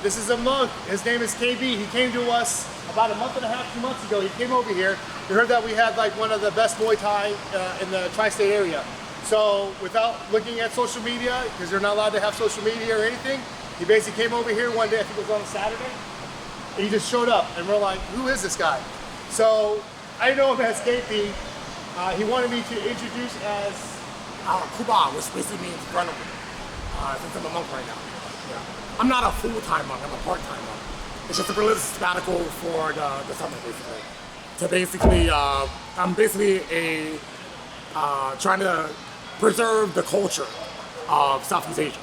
This is a monk. His name is KB. He came to us about a month and a half, 2 months ago. He came over here. We heard that we had like one of the best Muay Thai in the tri-state area. So without looking at social media, because they're not allowed to have social media or anything, he basically came over here one day, I think it was on a Saturday, and he just showed up, and we're like, who is this guy? So I know him as KP. He wanted me to introduce as Kuba, which basically means runaway. Since I'm a monk right now. Yeah. I'm not a full-time monk, I'm a part-time monk. It's just a religious sabbatical for the summer, basically. So basically, I'm basically trying to preserve the culture of Southeast Asia.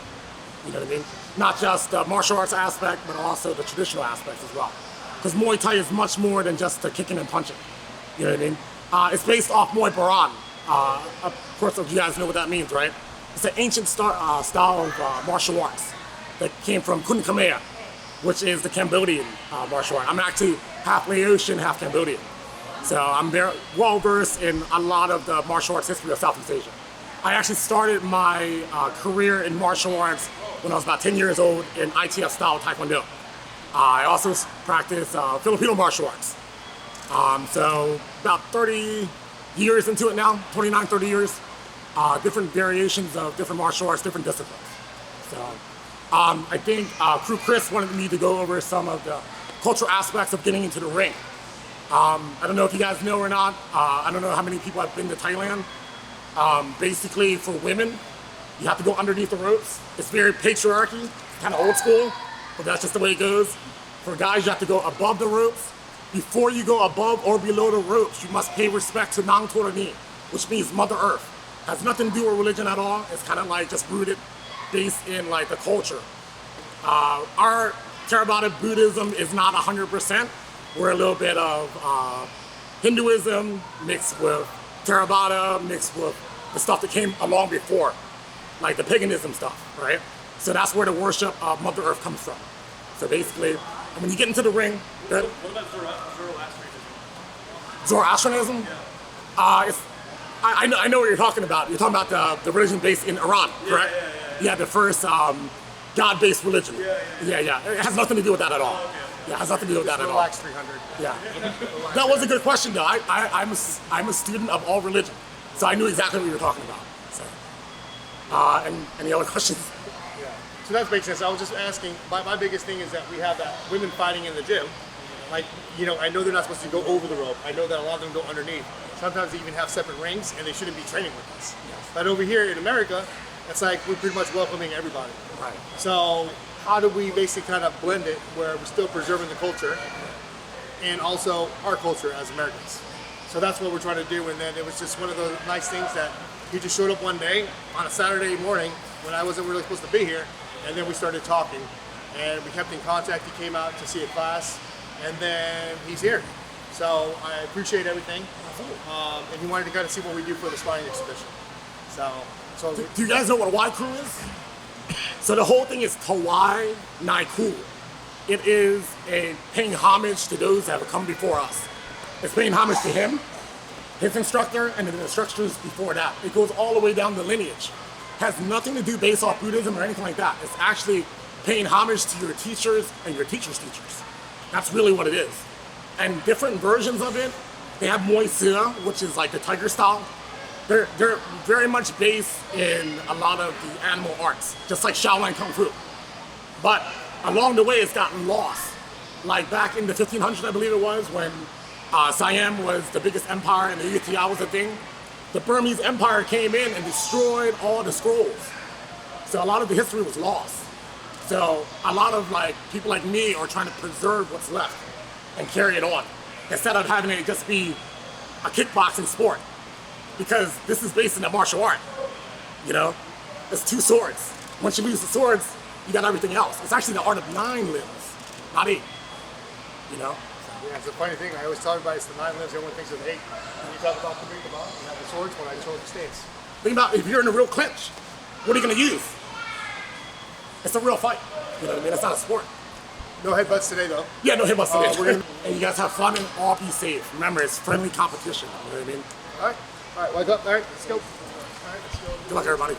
You know what I mean? Not just the martial arts aspect, but also the traditional aspects as well. Because Muay Thai is much more than just the kicking and punching. You know what I mean? It's based off Muay Baran. Of course, you guys know what that means, right? It's an ancient style of martial arts that came from Kun Khmer, which is the Cambodian martial art. I'm actually half Laotian, half Cambodian. So I'm very well versed in a lot of the martial arts history of Southeast Asia. I actually started my career in martial arts when I was about 10 years old in ITF style Taekwondo. I also practice Filipino martial arts. So about 30 years into it now, 29, 30 years. Different variations of different martial arts, different disciplines. So I think Kru Chris wanted me to go over some of the cultural aspects of getting into the ring. I don't know if you guys know or not. I don't know how many people have been to Thailand. Basically, for women, you have to go underneath the ropes. It's very patriarchy, kind of old school, but that's just the way it goes. For guys, you have to go above the ropes. Before you go above or below the ropes, you must pay respect to Nang Torani, which means Mother Earth. Has nothing to do with religion at all. It's kind of like just rooted, based in like the culture. Our Theravada Buddhism is not 100%. We're a little bit of Hinduism mixed with Theravada, mixed with the stuff that came along before, like the paganism stuff, right? So that's where the worship of Mother Earth comes from. So basically, when you get into the ring, what about Zoroastrianism? Zoroastrianism? Yeah. I know what you're talking about. You're talking about the religion based in Iran, correct? Yeah, the first God-based religion. Yeah. It has nothing to do with that at all. Okay. Yeah, it has nothing to do with that at all. Relax 300. Yeah. That was a good question, though. I'm a student of all religion, so I knew exactly what you were talking about. So, and any other questions? Yeah. So that makes sense. I was just asking. My biggest thing is that we have that women fighting in the gym. Like, you know, I know they're not supposed to go over the rope. I know that a lot of them go underneath. Sometimes they even have separate rings, and they shouldn't be training with us. Yes. But over here in America, it's like we're pretty much welcoming everybody. Right. So how do we basically kind of blend it where we're still preserving the culture and also our culture as Americans? So that's what we're trying to do. And then it was just one of those nice things that he just showed up one day on a Saturday morning when I wasn't really supposed to be here, and then we started talking, and we kept in contact. He came out to see a class, and then he's here. So I appreciate everything. And he wanted to kind of see what we do for the sparring exhibition. So Do you guys know what a Y Crew is? So the whole thing is Tawai Nai Ku. It is paying homage to those that have come before us. It's paying homage to him, his instructor, and the instructors before that. It goes all the way down the lineage. Has nothing to do based off Buddhism or anything like that. It's actually paying homage to your teachers and your teachers' teachers. That's really what it is. And different versions of it, they have Muay Thai, which is like the tiger style. They're very much based in a lot of the animal arts, just like Shaolin Kung Fu. But along the way, it's gotten lost. Like back in the 1500s, I believe it was, when Siam was the biggest empire and the U.S.A. was a thing. The Burmese Empire came in and destroyed all the scrolls. So a lot of the history was lost. So a lot of like people like me are trying to preserve what's left and carry it on, instead of having it just be a kickboxing sport. Because this is based in a martial art, you know? It's 2 swords. Once you lose the swords, you got everything else. It's actually the art of 9 limbs, not 8, you know? yeah, it's a funny thing. I always talk about it's the 9 limbs, everyone thinks of 8. When you talk about the ring, you have the swords, when I just hold the stance. Think about if you're in a real clinch, what are you gonna use? It's a real fight, you know what I mean? It's not a sport. No headbutts today, though. Yeah, no hit today. And you guys have fun and all be safe. Remember, it's friendly competition, you know what I mean? All right, wake up. All right, let's go. All right, let's go. Good luck, everybody.